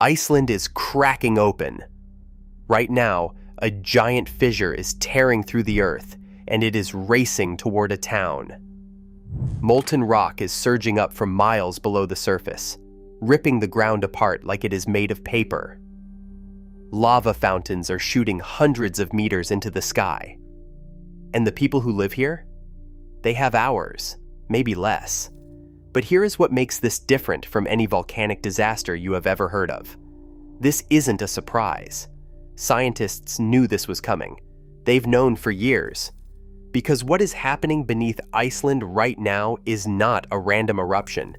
Iceland is cracking open. Right now, a giant fissure is tearing through the earth, and it is racing toward a town. Molten rock is surging up from miles below the surface, ripping the ground apart like it is made of paper. Lava fountains are shooting hundreds of meters into the sky. And the people who live here? They have hours, maybe less. But here is what makes this different from any volcanic disaster you have ever heard of. This isn't a surprise. Scientists knew this was coming. They've known for years. Because what is happening beneath Iceland right now is not a random eruption.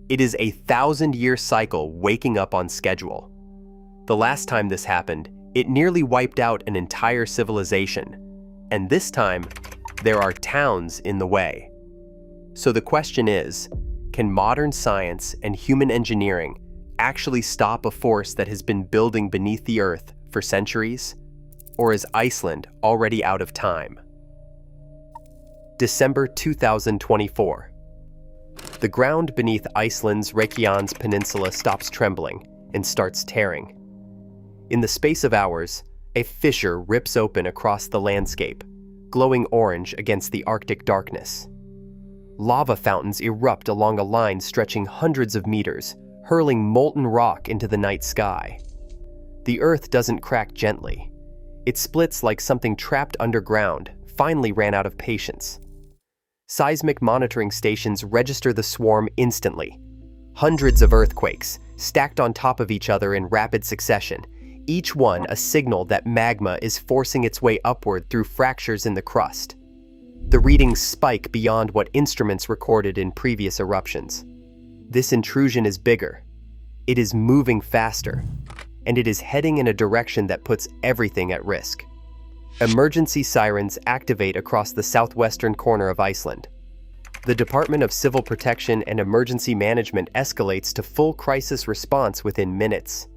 It is a 1,000-year cycle waking up on schedule. The last time this happened, it nearly wiped out an entire civilization. And this time, there are towns in the way. So the question is, can modern science and human engineering actually stop a force that has been building beneath the earth for centuries? Or is Iceland already out of time? December 2024. The ground beneath Iceland's Reykjanes peninsula stops trembling and starts tearing. In the space of hours, a fissure rips open across the landscape, glowing orange against the Arctic darkness. Lava fountains erupt along a line stretching hundreds of meters, hurling molten rock into the night sky. The earth doesn't crack gently. It splits like something trapped underground finally ran out of patience. Seismic monitoring stations register the swarm instantly. Hundreds of earthquakes, stacked on top of each other in rapid succession, each one a signal that magma is forcing its way upward through fractures in the crust. The readings spike beyond what instruments recorded in previous eruptions. This intrusion is bigger. It is moving faster, and it is heading in a direction that puts everything at risk. Emergency sirens activate across the southwestern corner of Iceland. The Department of Civil Protection and Emergency Management escalates to full crisis response within minutes.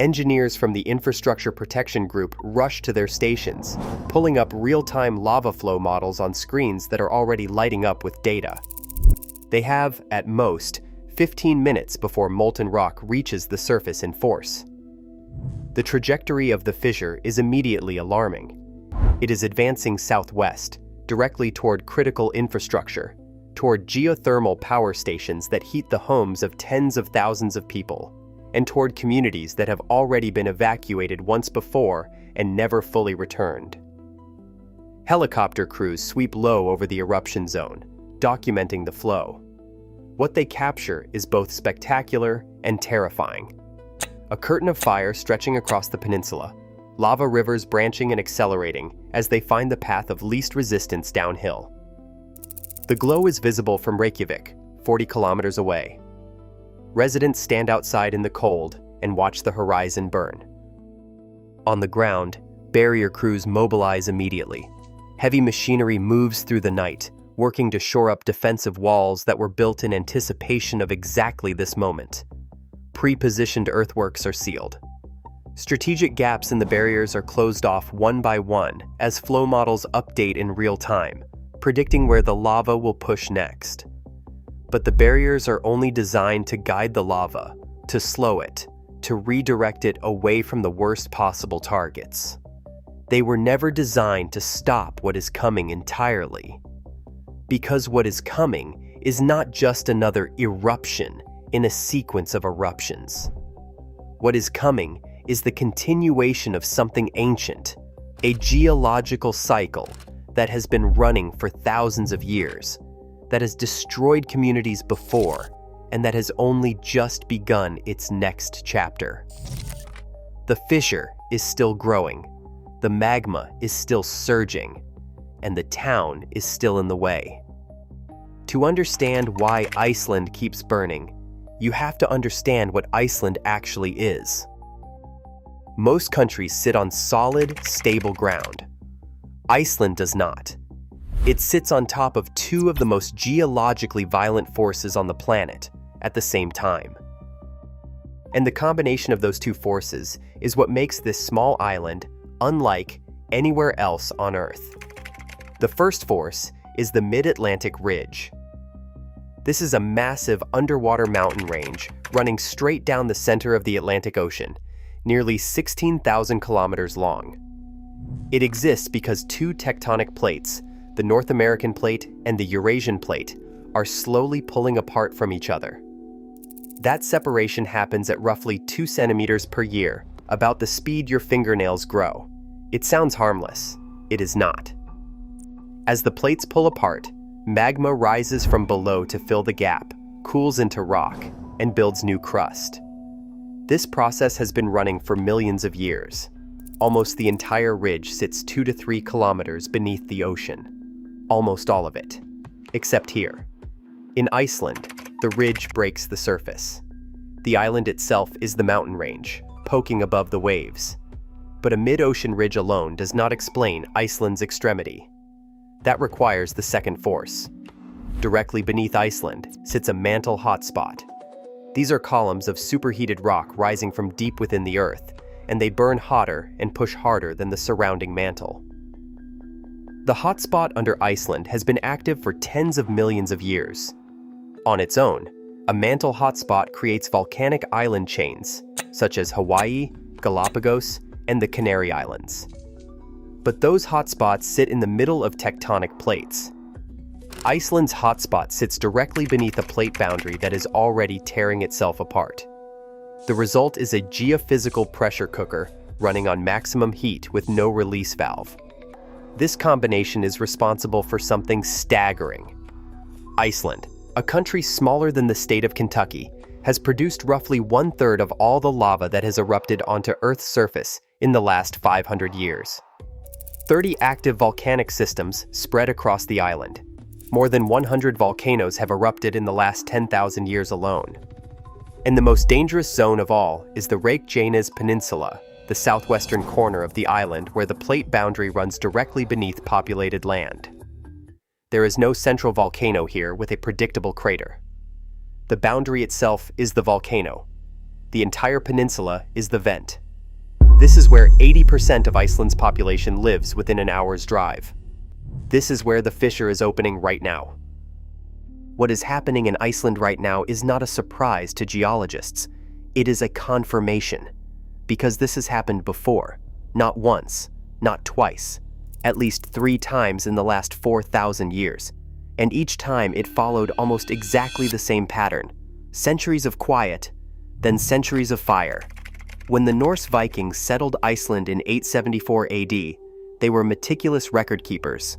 Engineers from the Infrastructure Protection Group rush to their stations, pulling up real-time lava flow models on screens that are already lighting up with data. They have, at most, 15 minutes before molten rock reaches the surface in force. The trajectory of the fissure is immediately alarming. It is advancing southwest, directly toward critical infrastructure, toward geothermal power stations that heat the homes of tens of thousands of people, and toward communities that have already been evacuated once before and never fully returned. Helicopter crews sweep low over the eruption zone, documenting the flow. What they capture is both spectacular and terrifying. A curtain of fire stretching across the peninsula, lava rivers branching and accelerating as they find the path of least resistance downhill. The glow is visible from Reykjavik, 40 kilometers away. Residents stand outside in the cold and watch the horizon burn. On the ground, barrier crews mobilize immediately. Heavy machinery moves through the night, working to shore up defensive walls that were built in anticipation of exactly this moment. Pre-positioned earthworks are sealed. Strategic gaps in the barriers are closed off one by one as flow models update in real time, predicting where the lava will push next. But the barriers are only designed to guide the lava, to slow it, to redirect it away from the worst possible targets. They were never designed to stop what is coming entirely. Because what is coming is not just another eruption in a sequence of eruptions. What is coming is the continuation of something ancient, a geological cycle that has been running for thousands of years, that has destroyed communities before, and that has only just begun its next chapter. The fissure is still growing, the magma is still surging, and the town is still in the way. To understand why Iceland keeps burning, you have to understand what Iceland actually is. Most countries sit on solid, stable ground. Iceland does not. It sits on top of two of the most geologically violent forces on the planet at the same time. And the combination of those two forces is what makes this small island unlike anywhere else on Earth. The first force is the Mid-Atlantic Ridge. This is a massive underwater mountain range running straight down the center of the Atlantic Ocean, nearly 16,000 kilometers long. It exists because two tectonic plates, the North American plate and the Eurasian plate, are slowly pulling apart from each other. That separation happens at roughly 2 centimeters per year, about the speed your fingernails grow. It sounds harmless. It is not. As the plates pull apart, magma rises from below to fill the gap, cools into rock, and builds new crust. This process has been running for millions of years. Almost the entire ridge sits 2 to 3 kilometers beneath the ocean. Almost all of it. Except here. In Iceland, the ridge breaks the surface. The island itself is the mountain range, poking above the waves. But a mid-ocean ridge alone does not explain Iceland's extremity. That requires the second force. Directly beneath Iceland sits a mantle hotspot. These are columns of superheated rock rising from deep within the earth, and they burn hotter and push harder than the surrounding mantle. The hotspot under Iceland has been active for tens of millions of years. On its own, a mantle hotspot creates volcanic island chains, such as Hawaii, Galapagos, and the Canary Islands. But those hotspots sit in the middle of tectonic plates. Iceland's hotspot sits directly beneath a plate boundary that is already tearing itself apart. The result is a geophysical pressure cooker running on maximum heat with no release valve. This combination is responsible for something staggering. Iceland, a country smaller than the state of Kentucky, has produced roughly 1/3 of all the lava that has erupted onto Earth's surface in the last 500 years. 30 active volcanic systems spread across the island. More than 100 volcanoes have erupted in the last 10,000 years alone. And the most dangerous zone of all is the Reykjanes Peninsula, the southwestern corner of the island where the plate boundary runs directly beneath populated land. There is no central volcano here with a predictable crater. The boundary itself is the volcano. The entire peninsula is the vent. This is where 80% of Iceland's population lives within an hour's drive. This is where the fissure is opening right now. What is happening in Iceland right now is not a surprise to geologists. It is a confirmation. Because this has happened before. Not once, not twice. At least 3 times in the last 4,000 years. And each time it followed almost exactly the same pattern. Centuries of quiet, then centuries of fire. When the Norse Vikings settled Iceland in 874 AD, they were meticulous record keepers.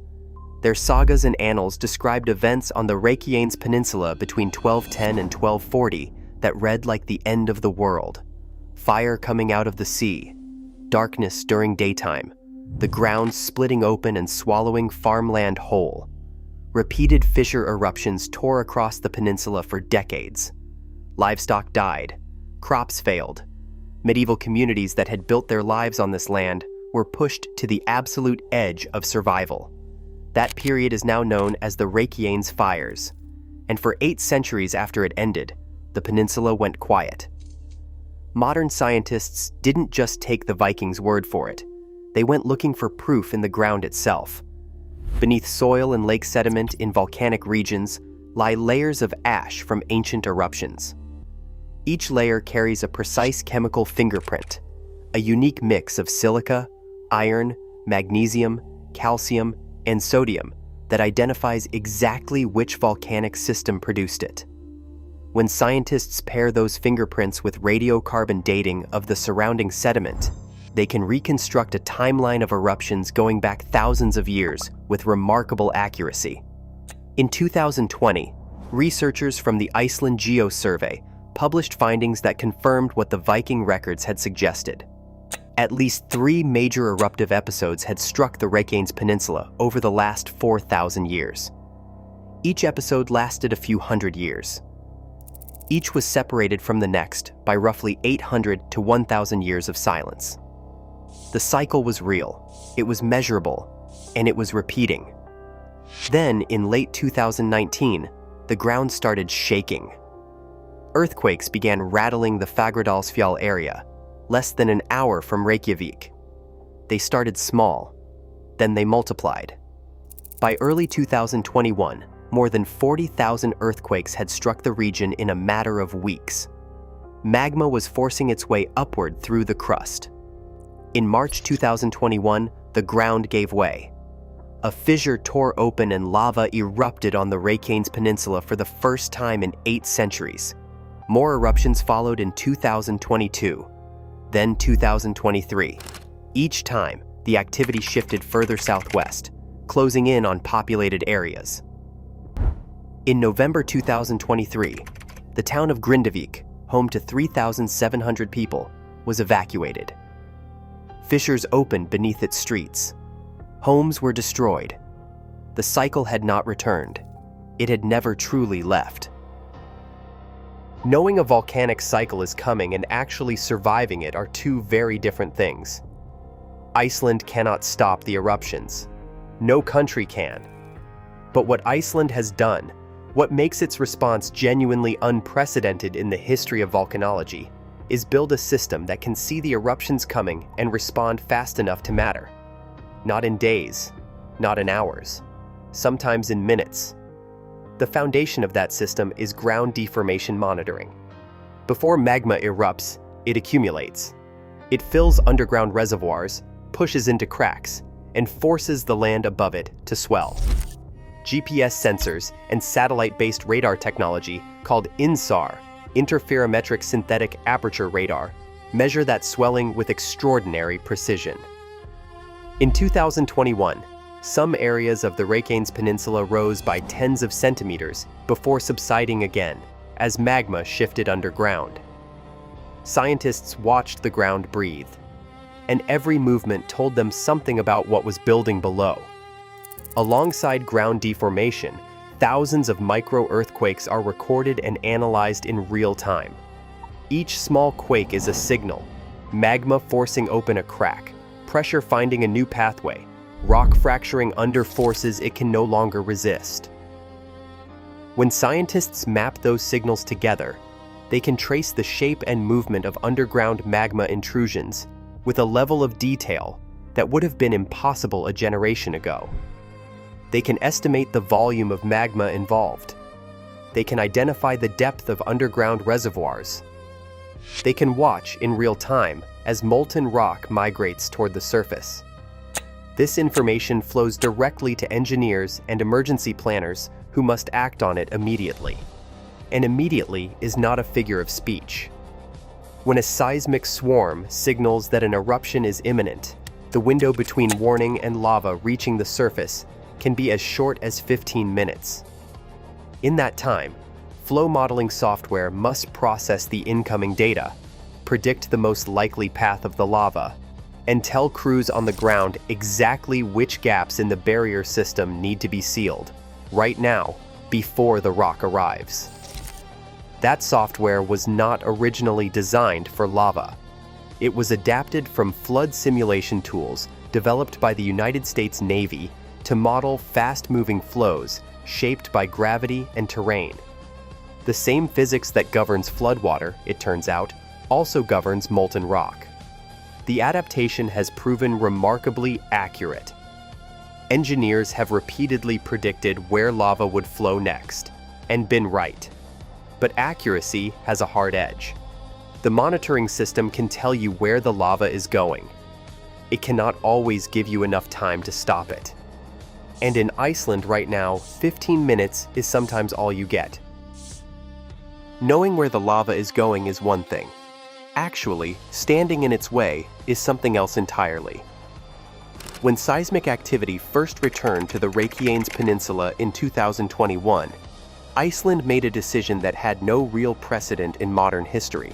Their sagas and annals described events on the Reykjanes Peninsula between 1210 and 1240 that read like the end of the world. Fire coming out of the sea, darkness during daytime, the ground splitting open and swallowing farmland whole. Repeated fissure eruptions tore across the peninsula for decades. Livestock died, crops failed. Medieval communities that had built their lives on this land were pushed to the absolute edge of survival. That period is now known as the Reykjanes Fires, and for 8 centuries after it ended, the peninsula went quiet. Modern scientists didn't just take the Vikings' word for it. They went looking for proof in the ground itself. Beneath soil and lake sediment in volcanic regions lie layers of ash from ancient eruptions. Each layer carries a precise chemical fingerprint, a unique mix of silica, iron, magnesium, calcium, and sodium that identifies exactly which volcanic system produced it. When scientists pair those fingerprints with radiocarbon dating of the surrounding sediment, they can reconstruct a timeline of eruptions going back thousands of years with remarkable accuracy. In 2020, researchers from the Iceland Geosurvey published findings that confirmed what the Viking records had suggested. At least 3 major eruptive episodes had struck the Reykjanes Peninsula over the last 4,000 years. Each episode lasted a few hundred years. Each was separated from the next by roughly 800 to 1,000 years of silence. The cycle was real, it was measurable, and it was repeating. Then, in late 2019, the ground started shaking. Earthquakes began rattling the Fagradalsfjall area, less than an hour from Reykjavik. They started small, then they multiplied. By early 2021, more than 40,000 earthquakes had struck the region in a matter of weeks. Magma was forcing its way upward through the crust. In March 2021, the ground gave way. A fissure tore open and lava erupted on the Reykjanes Peninsula for the first time in 8 centuries. More eruptions followed in 2022, then 2023. Each time, the activity shifted further southwest, closing in on populated areas. In November 2023, the town of Grindavik, home to 3,700 people, was evacuated. Fissures opened beneath its streets. Homes were destroyed. The cycle had not returned. It had never truly left. Knowing a volcanic cycle is coming and actually surviving it are two very different things. Iceland cannot stop the eruptions. No country can. But what Iceland has done, what makes its response genuinely unprecedented in the history of volcanology, is build a system that can see the eruptions coming and respond fast enough to matter. Not in days, not in hours, sometimes in minutes. The foundation of that system is ground deformation monitoring. Before magma erupts, it accumulates. It fills underground reservoirs, pushes into cracks, and forces the land above it to swell. GPS sensors and satellite-based radar technology called INSAR, interferometric synthetic aperture radar, measure that swelling with extraordinary precision. In 2021, some areas of the Reykjanes Peninsula rose by tens of centimeters before subsiding again as magma shifted underground. Scientists watched the ground breathe, and every movement told them something about what was building below. Alongside ground deformation, thousands of micro-earthquakes are recorded and analyzed in real time. Each small quake is a signal, magma forcing open a crack, pressure finding a new pathway, rock fracturing under forces it can no longer resist. When scientists map those signals together, they can trace the shape and movement of underground magma intrusions with a level of detail that would have been impossible a generation ago. They can estimate the volume of magma involved. They can identify the depth of underground reservoirs. They can watch in real time as molten rock migrates toward the surface. This information flows directly to engineers and emergency planners who must act on it immediately. And immediately is not a figure of speech. When a seismic swarm signals that an eruption is imminent, the window between warning and lava reaching the surface can be as short as 15 minutes. In that time, flow modeling software must process the incoming data, predict the most likely path of the lava, and tell crews on the ground exactly which gaps in the barrier system need to be sealed, right now, before the rock arrives. That software was not originally designed for lava. It was adapted from flood simulation tools developed by the United States Navy to model fast-moving flows shaped by gravity and terrain. The same physics that governs floodwater, it turns out, also governs molten rock. The adaptation has proven remarkably accurate. Engineers have repeatedly predicted where lava would flow next, and been right. But accuracy has a hard edge. The monitoring system can tell you where the lava is going. It cannot always give you enough time to stop it. And in Iceland right now, 15 minutes is sometimes all you get. Knowing where the lava is going is one thing. Actually, standing in its way is something else entirely. When seismic activity first returned to the Reykjanes Peninsula in 2021, Iceland made a decision that had no real precedent in modern history.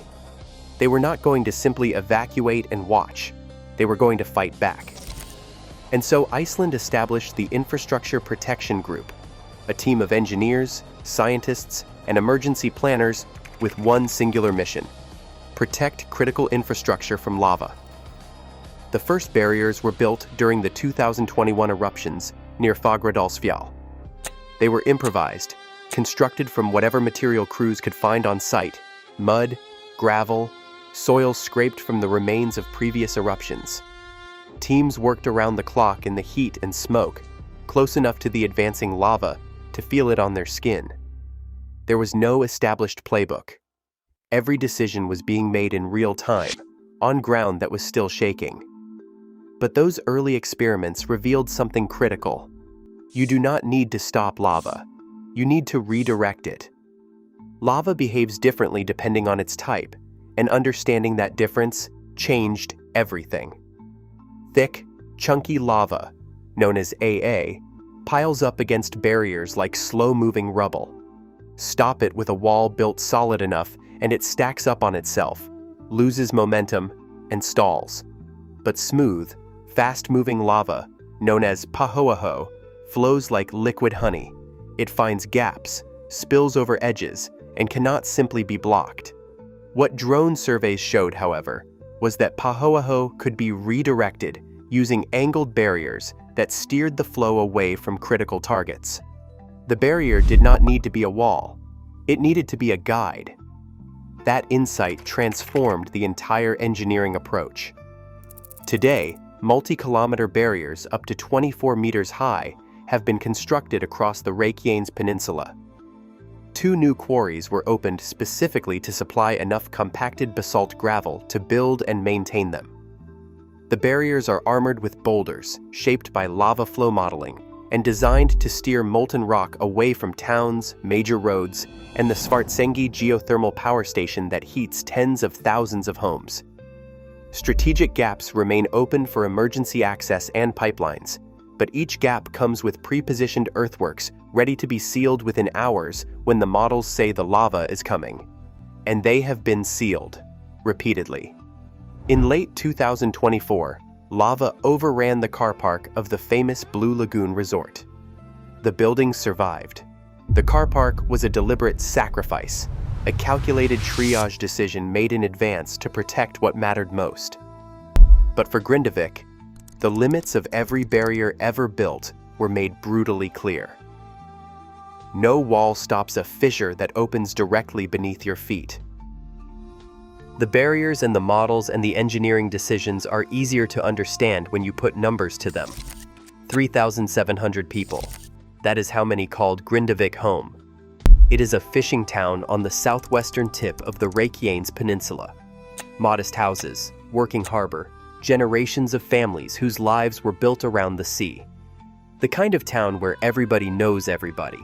They were not going to simply evacuate and watch. They were going to fight back. And so Iceland established the Infrastructure Protection Group, a team of engineers, scientists, and emergency planners with one singular mission: protect critical infrastructure from lava. The first barriers were built during the 2021 eruptions near Fagradalsfjall. They were improvised, constructed from whatever material crews could find on site: mud, gravel, soil scraped from the remains of previous eruptions. Teams worked around the clock in the heat and smoke, close enough to the advancing lava to feel it on their skin. There was no established playbook. Every decision was being made in real time, on ground that was still shaking. But those early experiments revealed something critical. You do not need to stop lava. You need to redirect it. Lava behaves differently depending on its type, and understanding that difference changed everything. Thick, chunky lava, known as AA, piles up against barriers like slow-moving rubble. Stop it with a wall built solid enough and it stacks up on itself, loses momentum, and stalls. But smooth, fast-moving lava, known as pahoaho, flows like liquid honey. It finds gaps, spills over edges, and cannot simply be blocked. What drone surveys showed, however, was that pahoaho could be redirected using angled barriers that steered the flow away from critical targets. The barrier did not need to be a wall. It needed to be a guide. That insight transformed the entire engineering approach. Today, multi-kilometer barriers up to 24 meters high have been constructed across the Reykjanes Peninsula. 2 new quarries were opened specifically to supply enough compacted basalt gravel to build and maintain them. The barriers are armored with boulders, shaped by lava flow modeling, and designed to steer molten rock away from towns, major roads, and the Svartsengi geothermal power station that heats tens of thousands of homes. Strategic gaps remain open for emergency access and pipelines, but each gap comes with pre-positioned earthworks ready to be sealed within hours when the models say the lava is coming. And they have been sealed, repeatedly. In late 2024, lava overran the car park of the famous Blue Lagoon resort. The buildings survived. The car park was a deliberate sacrifice, a calculated triage decision made in advance to protect what mattered most. But for Grindavik, the limits of every barrier ever built were made brutally clear. No wall stops a fissure that opens directly beneath your feet. The barriers and the models and the engineering decisions are easier to understand when you put numbers to them. 3,700 people. That is how many called Grindavik home. It is a fishing town on the southwestern tip of the Reykjanes Peninsula. Modest houses, working harbor, generations of families whose lives were built around the sea. The kind of town where everybody knows everybody.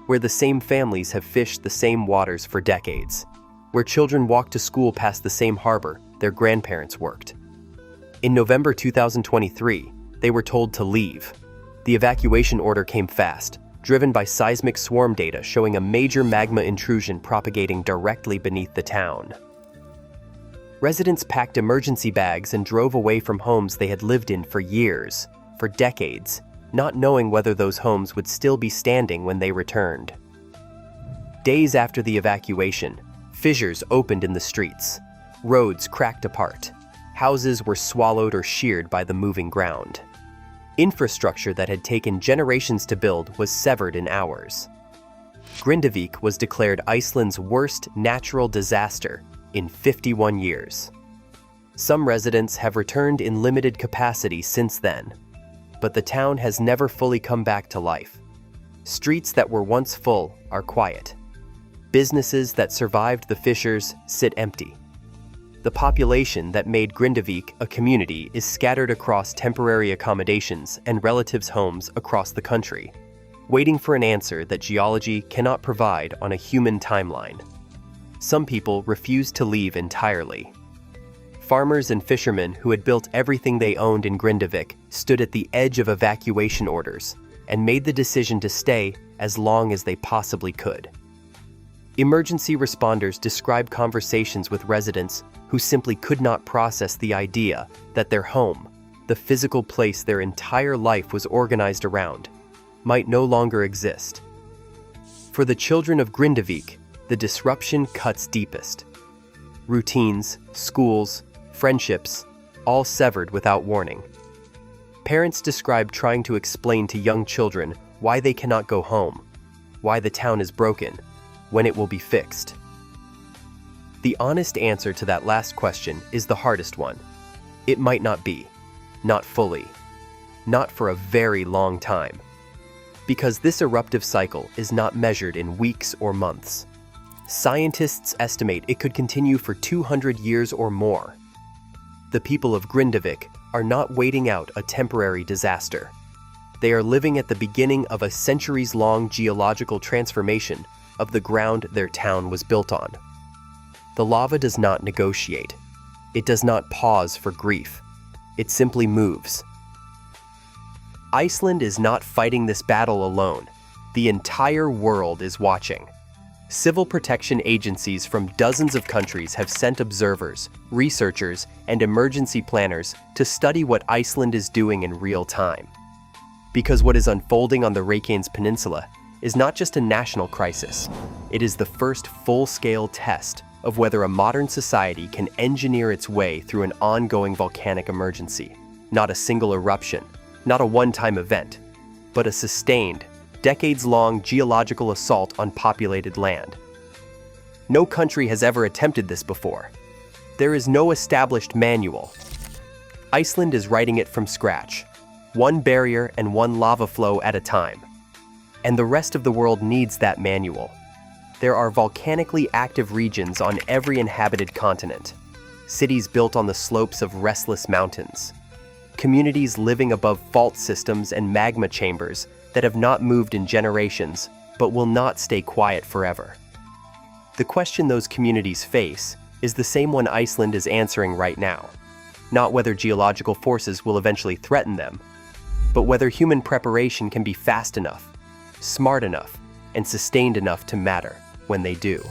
Where the same families have fished the same waters for decades. Where children walk to school past the same harbor their grandparents worked. In November 2023, they were told to leave. The evacuation order came fast, driven by seismic swarm data showing a major magma intrusion propagating directly beneath the town. Residents packed emergency bags and drove away from homes they had lived in for years, for decades, not knowing whether those homes would still be standing when they returned. Days after the evacuation, fissures opened in the streets. Roads cracked apart. Houses were swallowed or sheared by the moving ground. Infrastructure that had taken generations to build was severed in hours. Grindavik was declared Iceland's worst natural disaster in 51 years. Some residents have returned in limited capacity since then, but the town has never fully come back to life. Streets that were once full are quiet. Businesses that survived the fissures sit empty. The population that made Grindavik a community is scattered across temporary accommodations and relatives' homes across the country, waiting for an answer that geology cannot provide on a human timeline. Some people refused to leave entirely. Farmers and fishermen who had built everything they owned in Grindavik stood at the edge of evacuation orders and made the decision to stay as long as they possibly could. Emergency responders describe conversations with residents who simply could not process the idea that their home, the physical place their entire life was organized around, might no longer exist. For the children of Grindavik, the disruption cuts deepest. Routines, schools, friendships, all severed without warning. Parents describe trying to explain to young children why they cannot go home, why the town is broken, when it will be fixed. The honest answer to that last question is the hardest one. It might not be. Not fully. Not for a very long time. Because this eruptive cycle is not measured in weeks or months. Scientists estimate it could continue for 200 years or more. The people of Grindavik are not waiting out a temporary disaster. They are living at the beginning of a centuries-long geological transformation of the ground their town was built on. The lava does not negotiate. It does not pause for grief. It simply moves. Iceland is not fighting this battle alone. The entire world is watching. Civil protection agencies from dozens of countries have sent observers, researchers, and emergency planners to study what Iceland is doing in real time. Because what is unfolding on the Reykjanes Peninsula is not just a national crisis. It is the first full-scale test of whether a modern society can engineer its way through an ongoing volcanic emergency. Not a single eruption, not a one-time event, but a sustained, decades-long geological assault on populated land. No country has ever attempted this before. There is no established manual. Iceland is writing it from scratch, one barrier and one lava flow at a time. And the rest of the world needs that manual. There are volcanically active regions on every inhabited continent, cities built on the slopes of restless mountains, communities living above fault systems and magma chambers that have not moved in generations, but will not stay quiet forever. The question those communities face is the same one Iceland is answering right now. Not whether geological forces will eventually threaten them, but whether human preparation can be fast enough, smart enough, and sustained enough to matter when they do.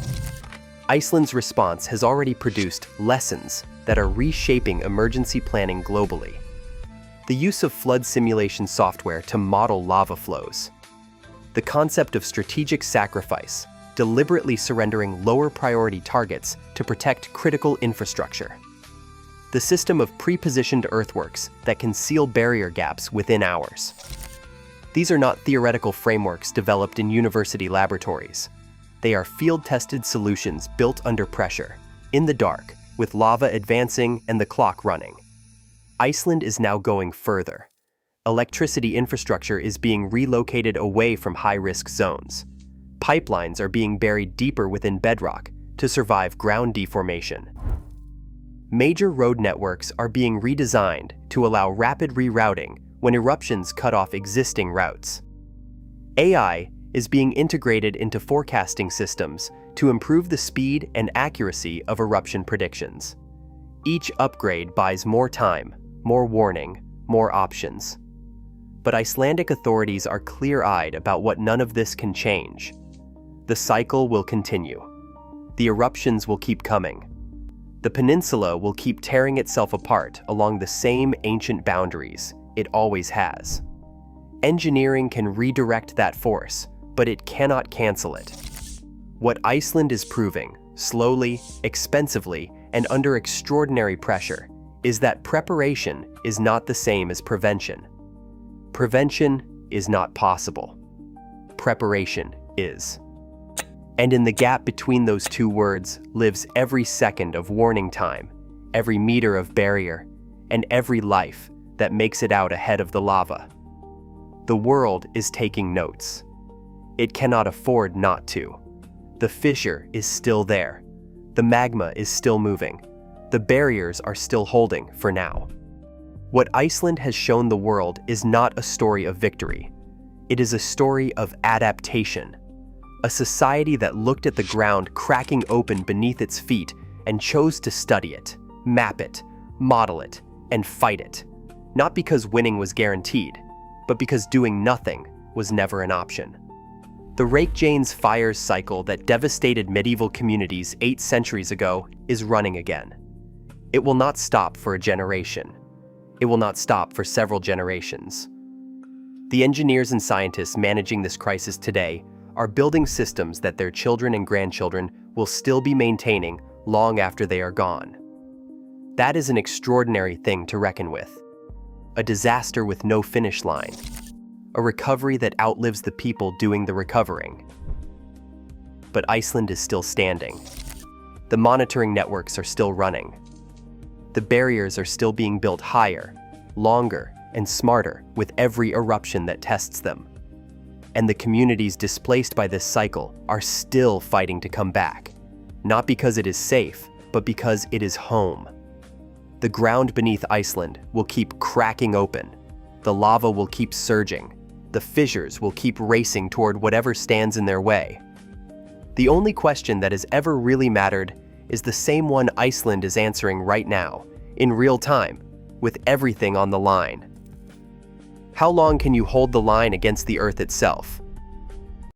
Iceland's response has already produced lessons that are reshaping emergency planning globally. The use of flood simulation software to model lava flows. The concept of strategic sacrifice, deliberately surrendering lower priority targets to protect critical infrastructure. The system of pre-positioned earthworks that can seal barrier gaps within hours. These are not theoretical frameworks developed in university laboratories. They are field-tested solutions built under pressure, in the dark, with lava advancing and the clock running. Iceland is now going further. Electricity infrastructure is being relocated away from high-risk zones. Pipelines are being buried deeper within bedrock to survive ground deformation. Major road networks are being redesigned to allow rapid rerouting when eruptions cut off existing routes. AI is being integrated into forecasting systems to improve the speed and accuracy of eruption predictions. Each upgrade buys more time, more warning, more options. But Icelandic authorities are clear-eyed about what none of this can change. The cycle will continue. The eruptions will keep coming. The peninsula will keep tearing itself apart along the same ancient boundaries it always has. Engineering can redirect that force, but it cannot cancel it. What Iceland is proving, slowly, expensively, and under extraordinary pressure, is that preparation is not the same as prevention. Prevention is not possible. Preparation is. And in the gap between those two words lives every second of warning time, every meter of barrier, and every life that makes it out ahead of the lava. The world is taking notes. It cannot afford not to. The fissure is still there. The magma is still moving. The barriers are still holding for now. What Iceland has shown the world is not a story of victory. It is a story of adaptation. A society that looked at the ground cracking open beneath its feet and chose to study it, map it, model it, and fight it. Not because winning was guaranteed, but because doing nothing was never an option. The Reykjanes fires cycle that devastated medieval communities 8 centuries ago is running again. It will not stop for a generation. It will not stop for several generations. The engineers and scientists managing this crisis today are building systems that their children and grandchildren will still be maintaining long after they are gone. That is an extraordinary thing to reckon with. A disaster with no finish line. A recovery that outlives the people doing the recovering. But Iceland is still standing. The monitoring networks are still running. The barriers are still being built higher, longer, and smarter with every eruption that tests them. and the communities displaced by this cycle are still fighting to come back. Not because it is safe, but because it is home. The ground beneath Iceland will keep cracking open. The lava will keep surging. The fissures will keep racing toward whatever stands in their way. The only question that has ever really mattered is the same one Iceland is answering right now, in real time, with everything on the line. How long can you hold the line against the Earth itself?